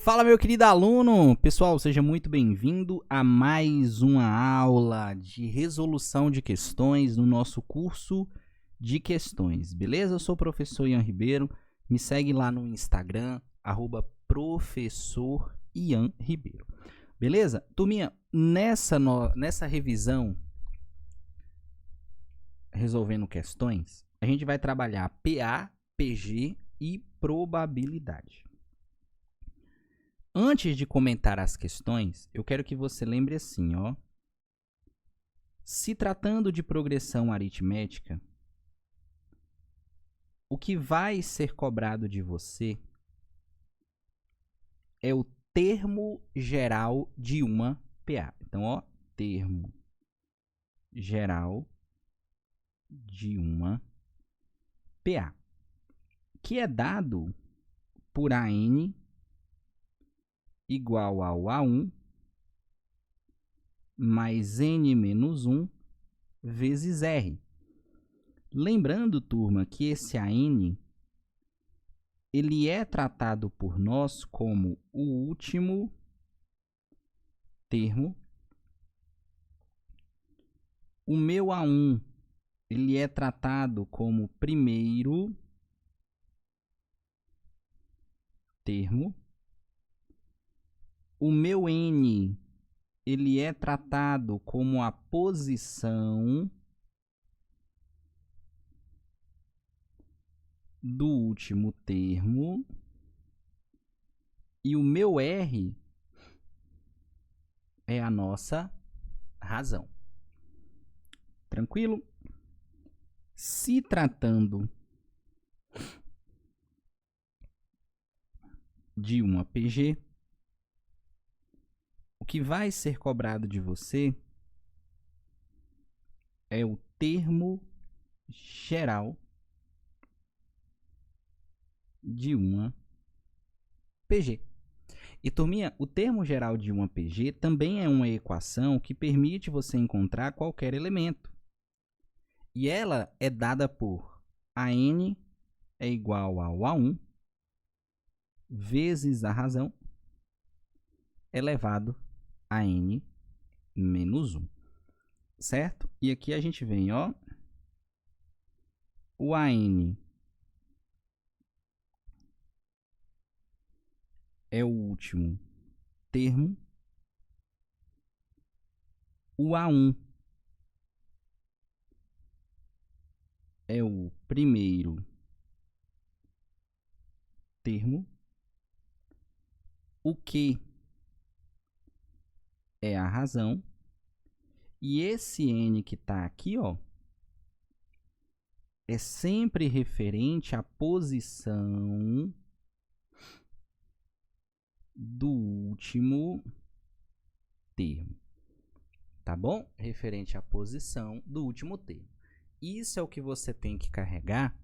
Fala, meu querido aluno! Pessoal, seja muito bem-vindo a mais uma aula de resolução de questões no nosso curso de questões, beleza? Eu sou o professor Ian Ribeiro, me segue lá no Instagram, @professor Ian Ribeiro, beleza? Turminha, nessa revisão, resolvendo questões, a gente vai trabalhar PA, PG e probabilidade. Antes de comentar as questões, eu quero que você lembre assim, ó. Se tratando de progressão aritmética, o que vai ser cobrado de você é o termo geral de uma PA. Então, ó, termo geral de uma PA, que é dado por AN igual ao A1 mais N menos 1 vezes R. Lembrando, turma, que esse AN ele é tratado por nós como o último termo. O meu A1 ele é tratado como o primeiro termo. O meu N ele é tratado como a posição do último termo. E o meu R é a nossa razão. Tranquilo? Se tratando de uma PG, o que vai ser cobrado de você é o termo geral de uma PG. E, turminha, o termo geral de uma PG também é uma equação que permite você encontrar qualquer elemento. E ela é dada por AN é igual ao A1 vezes a razão elevado a N menos 1. Certo? E aqui a gente vem, ó, o AN é o último termo, o A1 é o primeiro termo, o Q é a razão, e esse N que está aqui, ó, é sempre referente à posição do último termo, tá bom? Referente à posição do último termo. Isso é o que você tem que carregar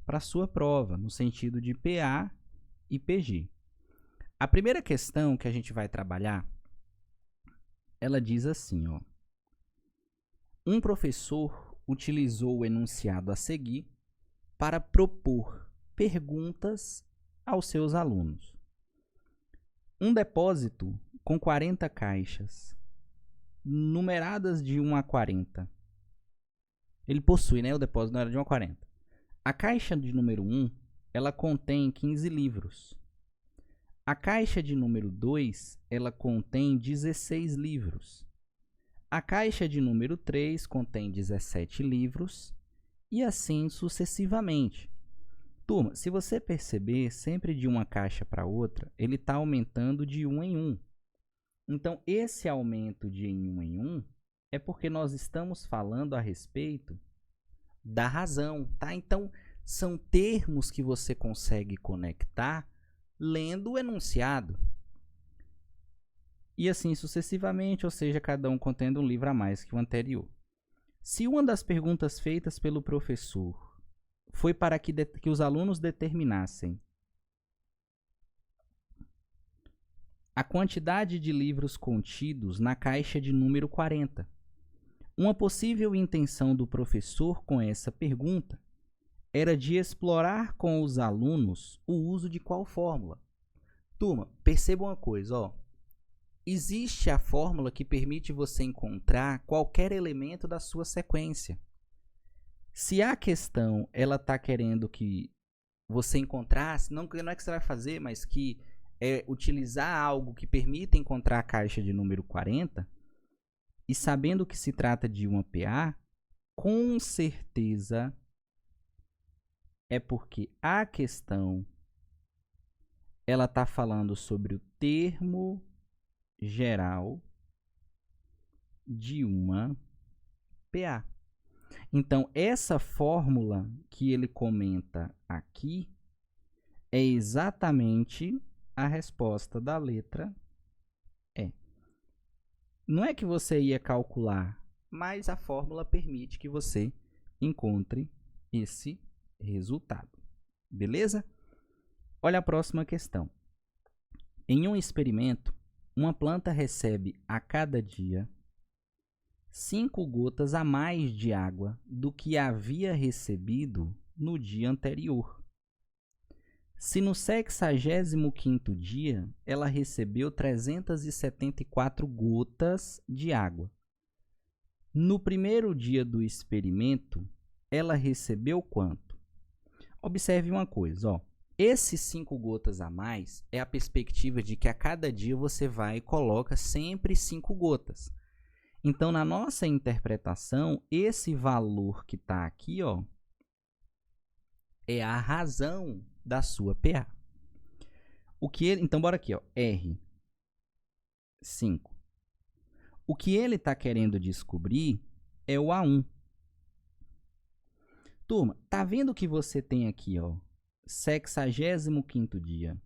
para a sua prova, no sentido de PA e PG. A primeira questão que a gente vai trabalhar, ela diz assim, ó. Um professor utilizou o enunciado a seguir para propor perguntas aos seus alunos. Um depósito com 40 caixas, numeradas de 1 a 40. Ele possui, né? O depósito não era de 1 a 40. A caixa de número 1, ela contém 15 livros. A caixa de número 2, ela contém 16 livros. A caixa de número 3 contém 17 livros e assim sucessivamente. Turma, se você perceber, sempre de uma caixa para outra, ele está aumentando de 1 em 1. Então, esse aumento de em 1 em 1 é porque nós estamos falando a respeito da razão, tá? Então, são termos que você consegue conectar lendo o enunciado. E assim sucessivamente, ou seja, cada um contendo um livro a mais que o anterior. Se uma das perguntas feitas pelo professor foi para que os alunos determinassem a quantidade de livros contidos na caixa de número 40, uma possível intenção do professor com essa pergunta era de explorar com os alunos o uso de qual fórmula? Turma, perceba uma coisa, ó. Existe a fórmula que permite você encontrar qualquer elemento da sua sequência. Se a questão ela está querendo que você encontrasse, não é que você vai fazer, mas que utilizar algo que permita encontrar a caixa de número 40, e sabendo que se trata de uma PA, com certeza é porque a questão ela está falando sobre o termo geral de uma PA. Então, essa fórmula que ele comenta aqui é exatamente a resposta da letra E. Não é que você ia calcular, mas a fórmula permite que você encontre esse resultado. Beleza? Olha a próxima questão. Em um experimento, uma planta recebe a cada dia 5 gotas a mais de água do que havia recebido no dia anterior. Se no 65º dia ela recebeu 374 gotas de água, no primeiro dia do experimento, ela recebeu quanto? Observe uma coisa, ó. Esses 5 gotas a mais é a perspectiva de que a cada dia você vai e coloca sempre 5 gotas. Então, na nossa interpretação, esse valor que está aqui, ó, é a razão da sua PA. Então, bora aqui, ó, R, 5. O que ele está querendo descobrir é o A1. Turma, tá vendo que você tem aqui, ó, 65º dia,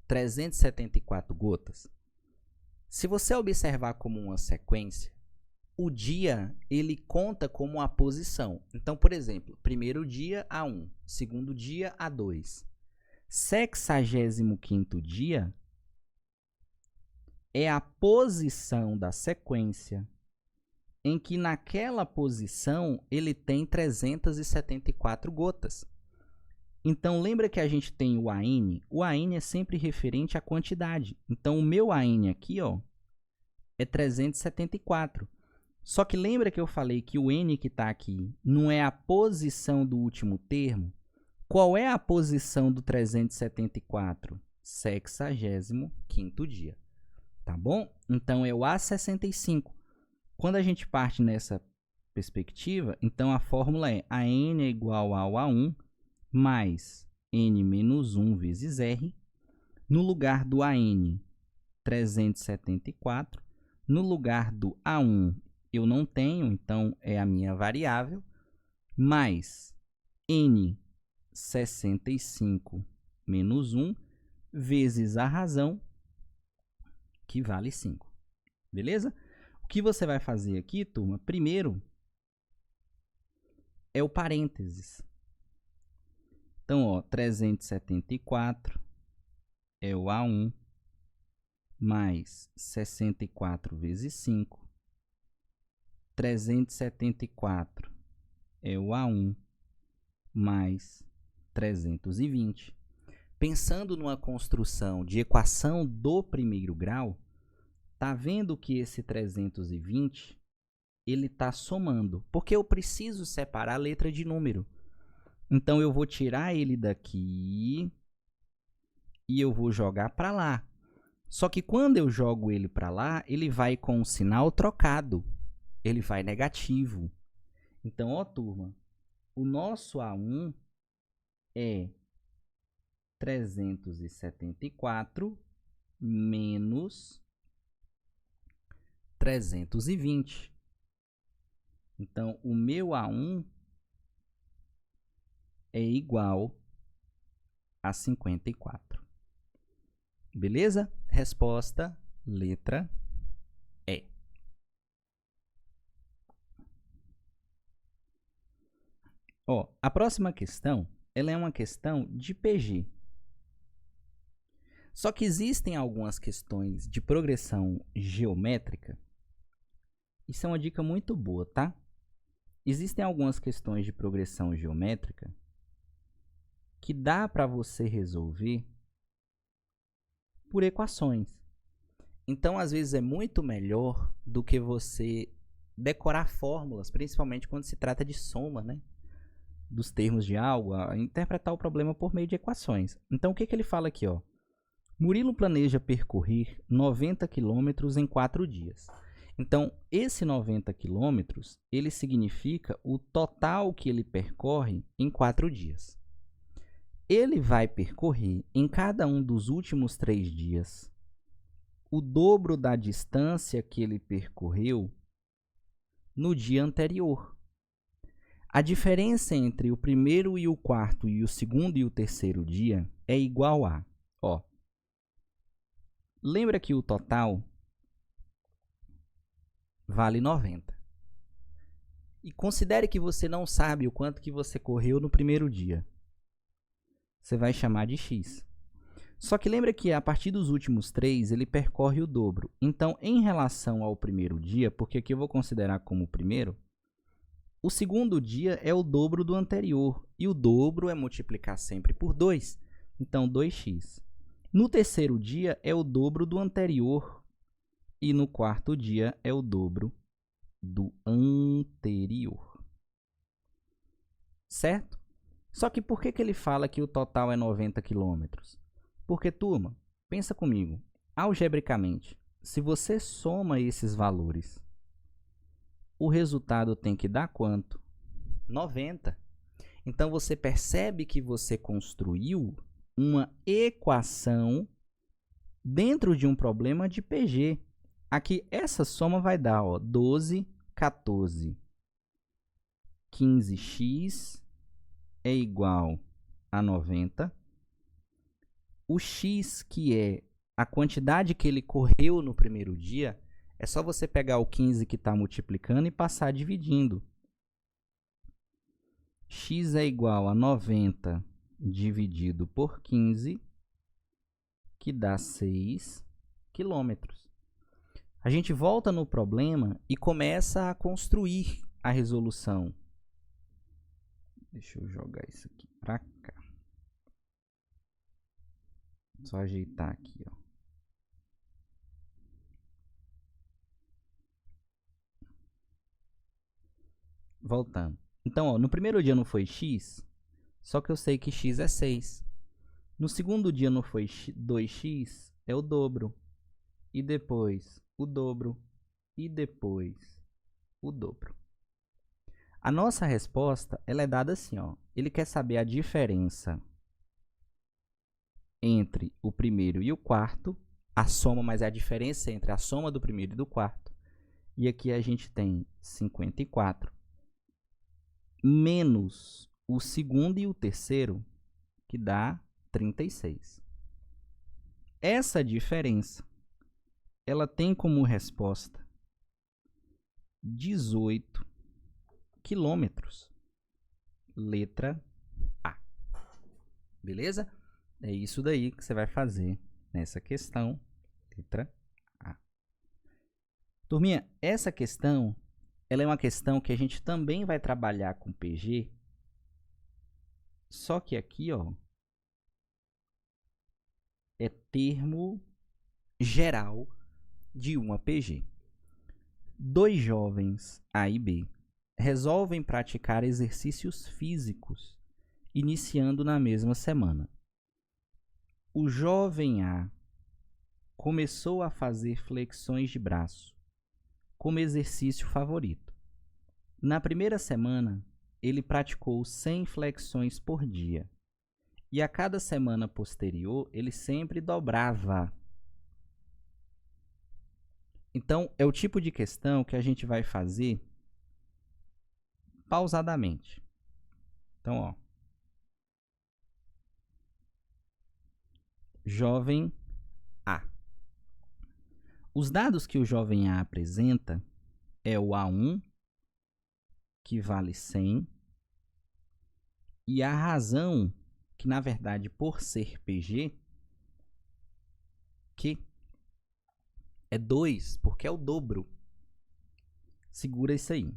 374 gotas? Se você observar como uma sequência, o dia ele conta como uma posição. Então, por exemplo, primeiro dia A1, segundo dia A2. 65º dia é a posição da sequência em que naquela posição ele tem 374 gotas. Então, lembra que a gente tem o AN? O AN é sempre referente à quantidade. Então, o meu AN aqui, ó, é 374. Só que lembra que eu falei que o N que está aqui não é a posição do último termo? Qual é a posição do 374? 65º dia. Tá bom? Então, é o A65. Quando a gente parte nessa perspectiva, então a fórmula é AN é igual ao A1 mais N menos 1 vezes R. No lugar do AN, 374. No lugar do A1, eu não tenho, então é a minha variável, mais N 65 menos 1 vezes a razão, que vale 5. Beleza? O que você vai fazer aqui, turma? Primeiro é o parênteses. Então, ó, 374 é o A1 mais 64 vezes 5. 374 é o A1 mais 320. Pensando numa construção de equação do primeiro grau, tá vendo que esse 320 ele está somando, porque eu preciso separar a letra de número. Então, eu vou tirar ele daqui e eu vou jogar para lá. Só que quando eu jogo ele para lá, ele vai com o sinal trocado. Ele vai negativo. Então, ó, turma, o nosso A1 é 374 menos 320. Então, o meu A1 é igual a 54. Beleza? Resposta, letra E. Ó, a próxima questão, ela é uma questão de PG. Só que existem algumas questões de progressão geométrica. Isso é uma dica muito boa, tá? Existem algumas questões de progressão geométrica que dá para você resolver por equações. Então, às vezes, é muito melhor do que você decorar fórmulas, principalmente quando se trata de soma, né, dos termos de algo, a interpretar o problema por meio de equações. Então, o que ele fala aqui? Ó? Murilo planeja percorrer 90 quilômetros em 4 dias. Então, esse 90 quilômetros, ele significa o total que ele percorre em 4 dias. Ele vai percorrer em cada um dos últimos 3 dias o dobro da distância que ele percorreu no dia anterior. A diferença entre o primeiro e o quarto e o segundo e o terceiro dia é igual a, ó, lembra que o total vale 90. E considere que você não sabe o quanto que você correu no primeiro dia. Você vai chamar de x. Só que lembra que a partir dos últimos 3, ele percorre o dobro. Então, em relação ao primeiro dia, porque aqui eu vou considerar como o primeiro, o segundo dia é o dobro do anterior. E o dobro é multiplicar sempre por 2. Então, 2x. No terceiro dia é o dobro do anterior. E no quarto dia é o dobro do anterior. Certo? Só que por que ele fala que o total é 90 quilômetros? Porque, turma, pensa comigo, algebricamente, se você soma esses valores, o resultado tem que dar quanto? 90. Então, você percebe que você construiu uma equação dentro de um problema de PG. Aqui, essa soma vai dar, ó, 12, 14, 15x é igual a 90. O x, que é a quantidade que ele correu no primeiro dia, é só você pegar o 15 que está multiplicando e passar dividindo. X é igual a 90 dividido por 15, que dá 6 quilômetros. A gente volta no problema e começa a construir a resolução. Deixa eu jogar isso aqui para cá. Só ajeitar aqui, ó. Voltando. Então, ó, no primeiro dia não foi x, só que eu sei que x é 6. No segundo dia não foi 2x, é o dobro. E depois o dobro. E depois o dobro. A nossa resposta ela é dada assim, ó. Ele quer saber a diferença entre o primeiro e o quarto, a soma, mas é a diferença entre a soma do primeiro e do quarto. E aqui a gente tem 54 menos o segundo e o terceiro, que dá 36. Essa diferença, ela tem como resposta 18 quilômetros. Letra A. Beleza? É isso daí que você vai fazer nessa questão, letra A. Turminha, essa questão, ela é uma questão que a gente também vai trabalhar com PG, só que aqui, ó, é termo geral de uma PG. Dois jovens, A e B, resolvem praticar exercícios físicos, iniciando na mesma semana. O jovem A começou a fazer flexões de braço como exercício favorito. Na primeira semana, ele praticou 100 flexões por dia. E a cada semana posterior, ele sempre dobrava. Então, é o tipo de questão que a gente vai fazer pausadamente. Então, ó. Jovem A. Os dados que o jovem A apresenta é o A1, que vale 100, e a razão, que na verdade por ser PG, que é 2, porque é o dobro. Segura isso aí.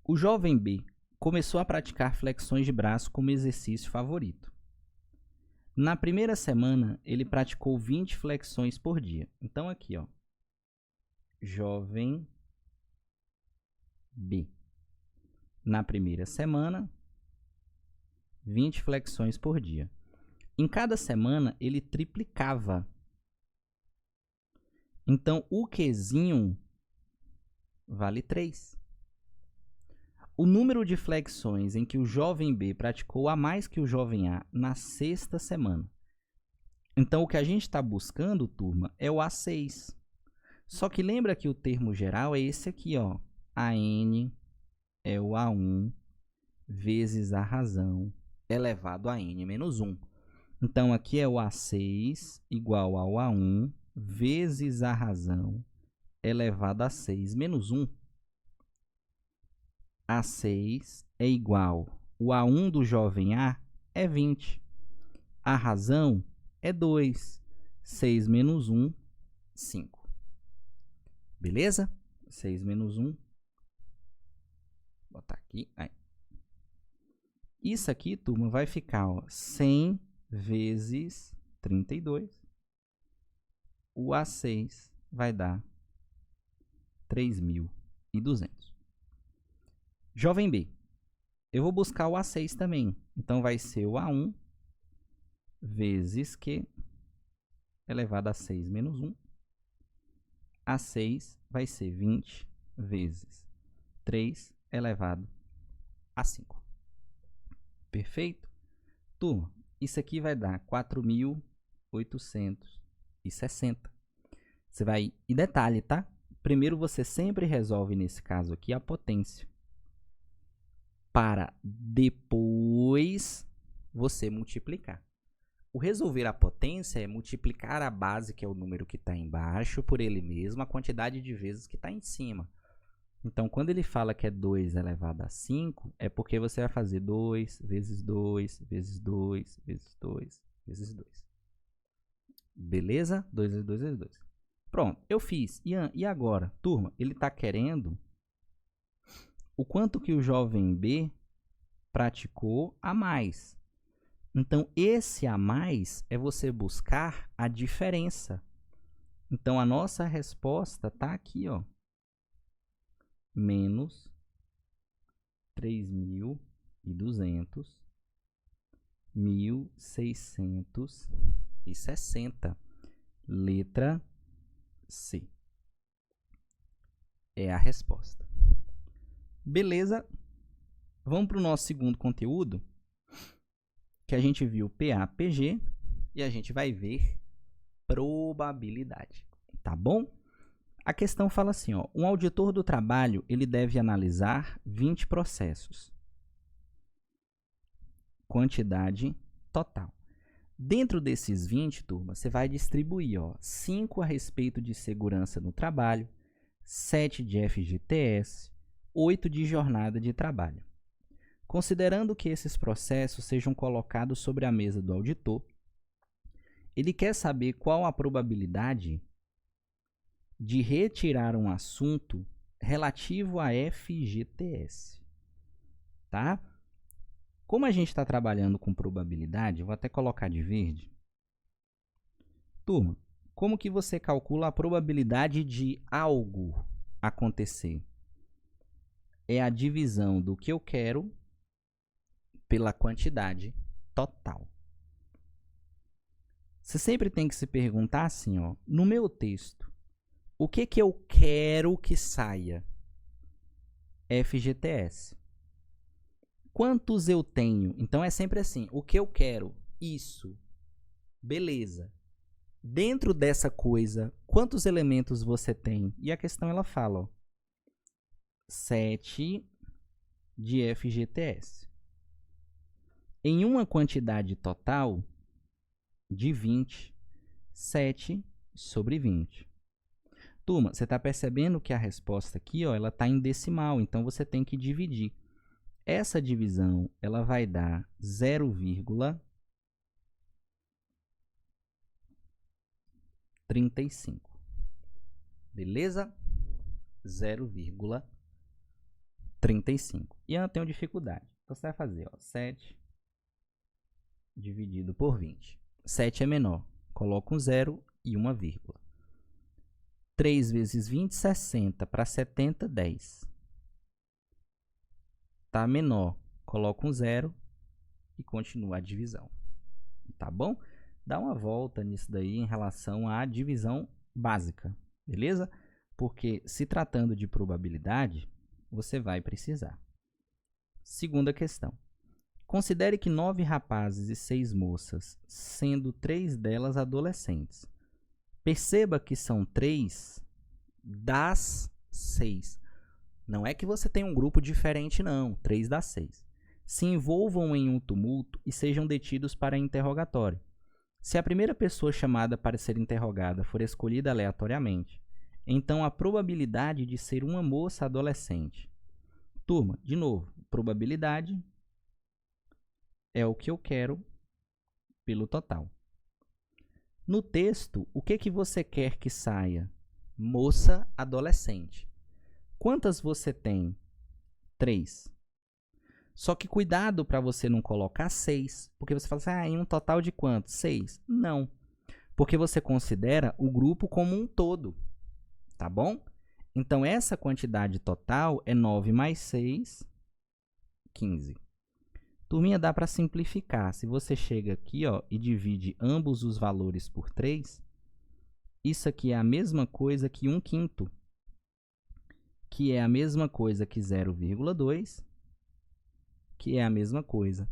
O jovem B começou a praticar flexões de braço como exercício favorito. Na primeira semana, ele praticou 20 flexões por dia. Então, aqui, ó, jovem B. Na primeira semana, 20 flexões por dia. Em cada semana, ele triplicava. Então, o Qzinho vale 3. O número de flexões em que o jovem B praticou a mais que o jovem A na sexta semana. Então, o que a gente está buscando, turma, é o A6. Só que lembra que o termo geral é esse aqui, ó. AN é o A1 vezes a razão elevado a N menos 1. Então, aqui é o A6 igual ao A1 vezes a razão elevado a 6 menos 1. A6 é igual, o A1 do jovem A é 20. A razão é 2. 6 menos 1, 5. Beleza? 6 menos 1. Vou botar aqui. Aí. Isso aqui, turma, vai ficar, ó, 100 vezes 32. O A6 vai dar 3.200. Jovem B. Eu vou buscar o A6 também. Então, vai ser o A1 vezes Q elevado a 6 menos 1. A6 vai ser 20 vezes 3 elevado a 5. Perfeito? Turma, isso aqui vai dar 4.860. Você vai... E detalhe, tá? Primeiro, você sempre resolve, nesse caso aqui, a potência. Para depois você multiplicar. O resolver a potência é multiplicar a base, que é o número que está embaixo, por ele mesmo, a quantidade de vezes que está em cima. Então, quando ele fala que é 2 elevado a 5, é porque você vai fazer 2 vezes 2, vezes 2, vezes 2, vezes 2. Beleza? 2 vezes 2 vezes 2. Pronto, eu fiz. E agora? Turma, ele está querendo o quanto que o jovem B praticou a mais. Então, esse a mais é você buscar a diferença. Então, a nossa resposta está aqui, ó. Menos 3.200, 1.660. Letra C. É a resposta. Beleza? Vamos para o nosso segundo conteúdo, que a gente viu PA, PG, e a gente vai ver probabilidade. Tá bom? A questão fala assim, ó, um auditor do trabalho ele deve analisar 20 processos. Quantidade total. Dentro desses 20, turma, você vai distribuir, ó, 5 a respeito de segurança no trabalho, 7 de FGTS, 8 de jornada de trabalho. Considerando que esses processos sejam colocados sobre a mesa do auditor, ele quer saber qual a probabilidade de retirar um assunto relativo a FGTS. Tá? Como a gente está trabalhando com probabilidade, vou até colocar de verde. Turma, como que você calcula a probabilidade de algo acontecer? É a divisão do que eu quero pela quantidade total. Você sempre tem que se perguntar assim, ó, no meu texto, o que que eu quero que saia? FGTS. Quantos eu tenho? Então, é sempre assim, o que eu quero? Isso. Beleza. Dentro dessa coisa, quantos elementos você tem? E a questão, ela fala, ó, 7 de FGTS. Em uma quantidade total de 20, 7 sobre 20. Turma, você está percebendo que a resposta aqui, ó, ela está em decimal, então você tem que dividir. Essa divisão ela vai dar 0,35. Beleza? 0,35. E eu tenho dificuldade. Então, você vai fazer, ó, 7 dividido por 20. 7 é menor. Coloco um 0 e uma vírgula. 3 vezes 20, 60. Para 70, 10. Tá menor. Coloco um 0 e continua a divisão. Tá bom? Dá uma volta nisso daí em relação à divisão básica. Beleza? Porque se tratando de probabilidade, você vai precisar. Segunda questão. Considere que 9 rapazes e 6 moças, sendo 3 delas adolescentes. Perceba que são 3 das 6. Não é que você tem um grupo diferente, não. 3 das 6. Se envolvam em um tumulto e sejam detidos para interrogatório. Se a primeira pessoa chamada para ser interrogada for escolhida aleatoriamente, então a probabilidade de ser uma moça adolescente. Turma, de novo, probabilidade é o que eu quero pelo total. No texto, o que você quer que saia? Moça adolescente. Quantas você tem? 3. Só que cuidado para você não colocar 6, porque você fala assim, em um total de quanto? 6. Não, porque você considera o grupo como um todo, tá bom? Então, essa quantidade total é 9 mais 6, 15. Turminha, dá para simplificar. Se você chega aqui e divide ambos os valores por 3, isso aqui é a mesma coisa que 1/5, que é a mesma coisa que 0,2, que é a mesma coisa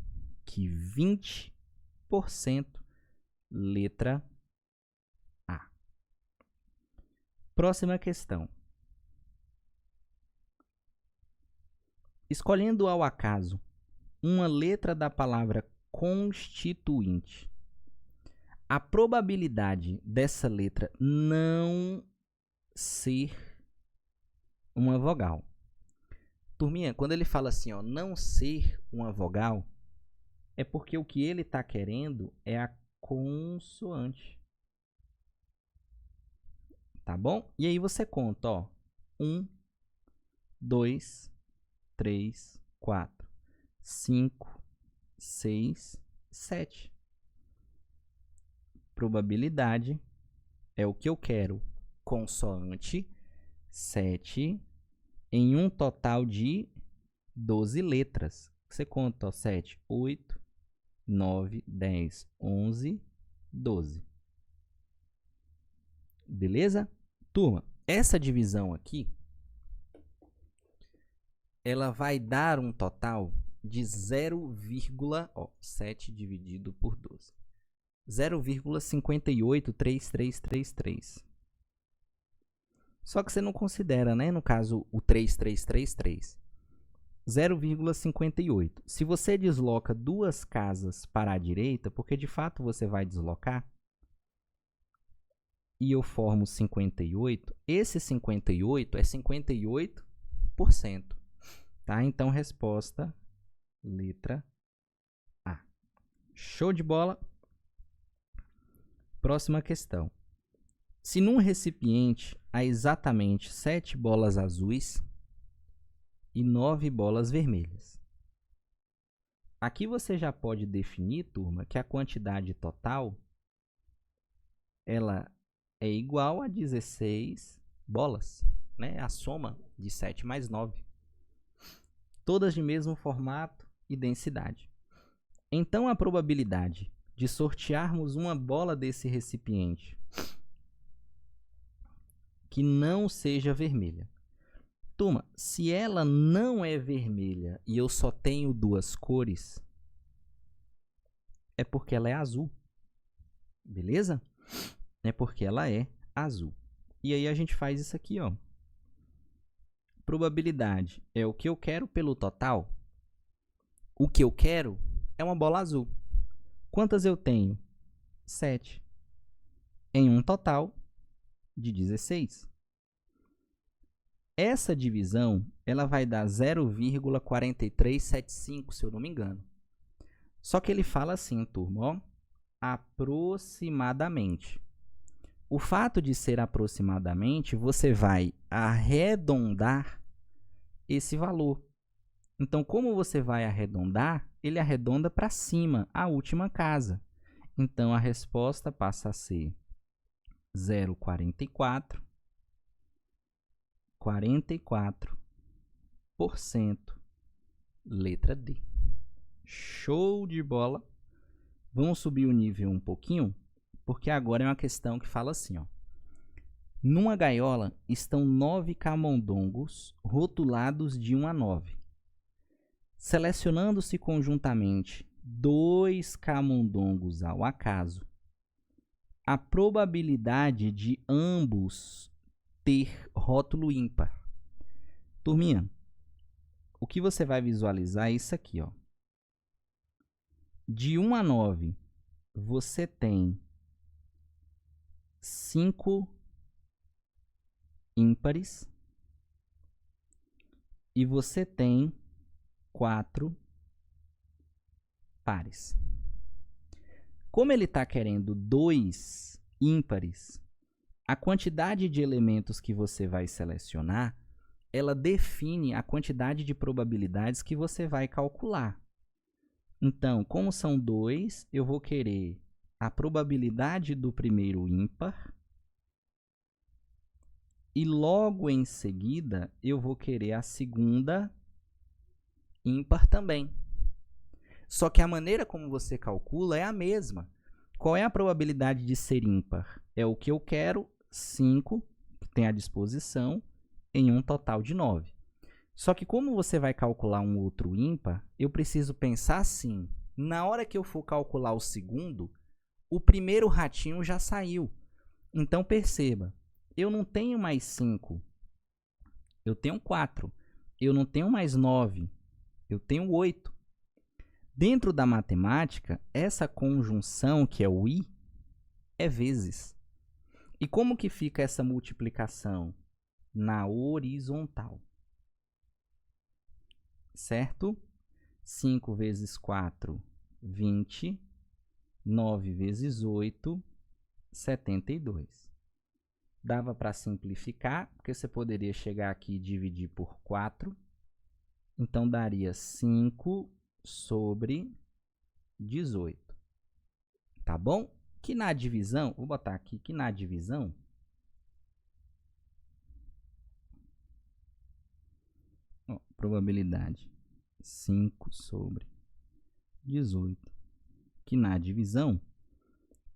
que 20%, letra A. Próxima questão. Escolhendo ao acaso uma letra da palavra constituinte, a probabilidade dessa letra não ser uma vogal. Turminha, quando ele fala assim, não ser uma vogal, é porque o que ele está querendo é a consoante. Tá bom? E aí você conta, 1, 2, 3, 4, 5, 6, 7. Probabilidade é o que eu quero. Consoante 7 em um total de 12 letras. Você conta, 7, 8, 9, 10, 11, 12. Beleza? Turma, essa divisão aqui, ela vai dar um total de 7 dividido por 12. 0,583333. Só que você não considera, né, no caso, o 3333. 0,58. Se você desloca 2 casas para a direita, porque de fato você vai deslocar, e eu formo 58, esse 58 é 58%. Tá? Então, resposta, letra A. Show de bola? Próxima questão. Se num recipiente há exatamente 7 bolas azuis e 9 bolas vermelhas. Aqui você já pode definir, turma, que a quantidade total ela é igual a 16 bolas, né? A soma de 7 mais 9. Todas de mesmo formato e densidade. Então, a probabilidade de sortearmos uma bola desse recipiente que não seja vermelha. Turma, se ela não é vermelha e eu só tenho 2 cores, é porque ela é azul. Beleza? É porque ela é azul. E aí a gente faz isso aqui, Probabilidade é o que eu quero pelo total. O que eu quero é uma bola azul. Quantas eu tenho? 7. Em um total de 16. Essa divisão ela vai dar 0,4375, se eu não me engano. Só que ele fala assim, turma, aproximadamente. O fato de ser aproximadamente, você vai arredondar esse valor. Então, como você vai arredondar, ele arredonda para cima, a última casa. Então, a resposta passa a ser 0,44, 44%, letra D. Show de bola! Vamos subir o nível um pouquinho, porque agora é uma questão que fala assim, ó. Numa gaiola estão 9 camundongos rotulados de 1 a 9. Selecionando-se conjuntamente 2 camundongos ao acaso, a probabilidade de ambos ter rótulo ímpar. Turminha, o que você vai visualizar é isso aqui, ó. De 1 a 9, você tem 5 ímpares e você tem 4 pares. Como ele está querendo 2 ímpares, a quantidade de elementos que você vai selecionar, ela define a quantidade de probabilidades que você vai calcular. Então, como são 2, eu vou querer a probabilidade do primeiro ímpar e logo em seguida eu vou querer a segunda ímpar também. Só que a maneira como você calcula é a mesma. Qual é a probabilidade de ser ímpar? É o que eu quero, 5, que tem à disposição, em um total de 9. Só que como você vai calcular um outro ímpar, eu preciso pensar assim. Na hora que eu for calcular o segundo, o primeiro ratinho já saiu. Então, perceba, eu não tenho mais 5, eu tenho 4. Eu não tenho mais 9, eu tenho 8. Dentro da matemática, essa conjunção, que é o i, é vezes. E como que fica essa multiplicação? Na horizontal. Certo? 5 vezes 4, 20. 9 vezes 8, 72. Dava para simplificar, porque você poderia chegar aqui e dividir por 4. Então, daria 5 sobre 18. Tá bom? Que na divisão, vou botar aqui que na divisão, ó, probabilidade 5 sobre 18, que na divisão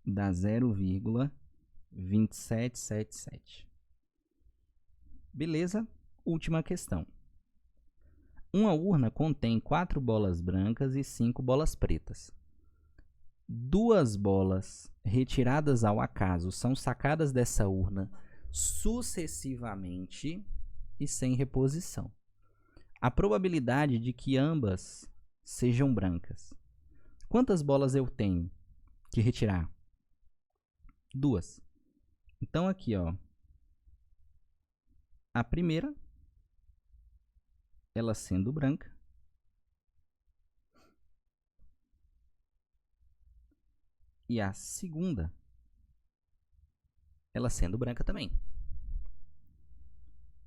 dá 0,2777. Beleza? Última questão. Uma urna contém 4 bolas brancas e 5 bolas pretas. 2 bolas retiradas ao acaso são sacadas dessa urna sucessivamente e sem reposição. A probabilidade de que ambas sejam brancas. Quantas bolas eu tenho que retirar? 2. Então, aqui, ó, a primeira, ela sendo branca, e a segunda, ela sendo branca também.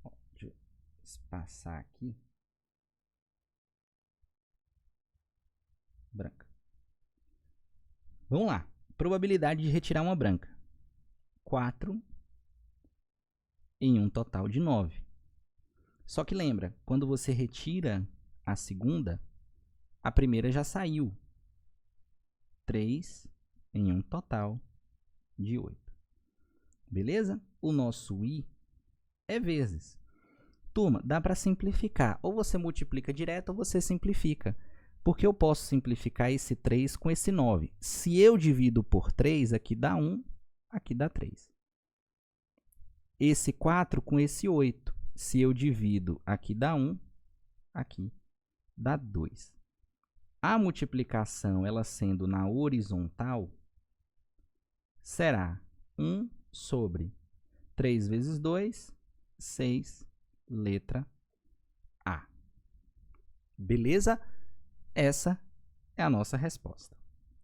Ó, deixa eu espaçar aqui. Branca. Vamos lá. Probabilidade de retirar uma branca. 4 em um total de 9. Só que lembra, quando você retira a segunda, a primeira já saiu. 3 em um total de 8. Beleza? O nosso i é vezes. Turma, dá para simplificar. Ou você multiplica direto ou você simplifica. Porque eu posso simplificar esse 3 com esse 9. Se eu divido por 3, aqui dá 1, aqui dá 3. Esse 4 com esse 8. Se eu divido, aqui dá 1, aqui dá 2. A multiplicação, ela sendo na horizontal, será 1 sobre 3 vezes 2, 6, letra A. Beleza? Essa é a nossa resposta.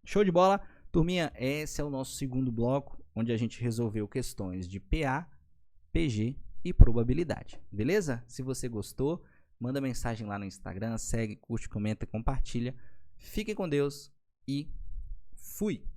Show de bola? Turminha, esse é o nosso segundo bloco, onde a gente resolveu questões de PA, PG e probabilidade. Beleza? Se você gostou, manda mensagem lá no Instagram, segue, curte, comenta, compartilha. Fiquem com Deus e fui!